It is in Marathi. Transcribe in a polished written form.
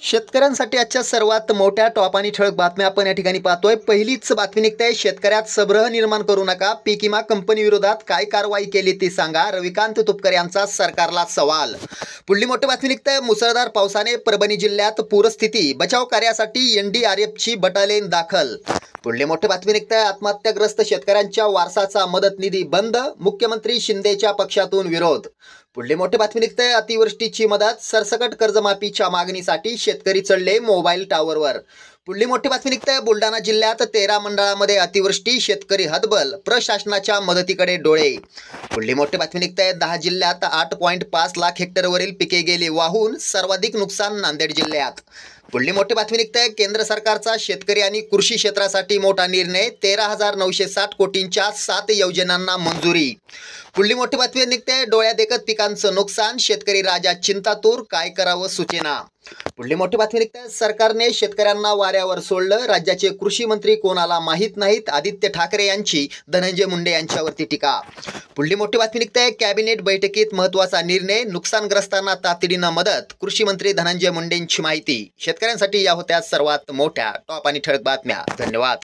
शेतकऱ्यांसाठी आजच्या सर्वात मोठ्या टॉप आणि ठळक बातम्या आपण या ठिकाणी पाहतोय। पहिलीच बातमी निघते, शेतकऱ्यात संभ्रम निर्माण करू नका, पीक विमा कंपनी विरोधात काय कारवाई केली ती सांगा, रविकांत तुपकर यांचा सरकारला सवाल। पुढली मोठी बातमी निघते, मुसळधार पावसाने परभणी जिल्ह्यात पूरस्थिती, बचाव कार्यासाठी एनडीआरएफची बटालियन दाखल। पुढली मोठी बातमी निघते, आत्महत्याग्रस्त शेतकऱ्यांच्या वारसाचा मदत निधी बंद, मुख्यमंत्री शिंदेच्या पक्षातून विरोध। पुढली मोठी बातमी निघते, अतिवृष्टीची मदत, सरसकट कर्जमाफीच्या मागणीसाठी शेतकरी चढले मोबाईल टावरवर। पुढली मोठी बातमी निघते, बुलढाणा जिल्ह्यात 13 मंडळामध्ये अतिवृष्टी, शेतकरी हतबल, प्रशासनाच्या मदतीकडे डोळे। पुढली मोठी बातमी निघते, 10 जिल्ह्यात 8.5 लाख हेक्टरवरील पिके गेली वाहून, सर्वाधिक नुकसान नांदेड जिल्ह्यात। पुढली मोठी बातमी निघते, केंद्र सरकारचा शेतकरी आणि कृषी क्षेत्रासाठी मोठा निर्णय, 13,960 कोटींच्या 7 योजनांना मंजुरी। पुढली मोठी बातमी निघते, डोळ्यादेखत पिकांचं नुकसान, शेतकरी राजा चिंतातूर, काय करावं सूचना। पुढली मोठी बातमी निघते, सरकारने शेतकऱ्यांना वाऱ्यावर सोडलं, राज्याचे कृषी मंत्री कोणाला माहीत नाहीत, आदित्य ठाकरे यांची धनंजय मुंडे यांच्यावरती टीका। पुढली मोठी बातमी निघते, कॅबिनेट बैठकीत महत्त्वाचा निर्णय, नुकसानग्रस्तांना तातडीनं मदत, कृषी मंत्री धनंजय मुंडेंची माहिती। शेतकऱ्यांसाठी या होत्या सर्वात मोठ्या टॉप आणि ठळक बातम्या। धन्यवाद।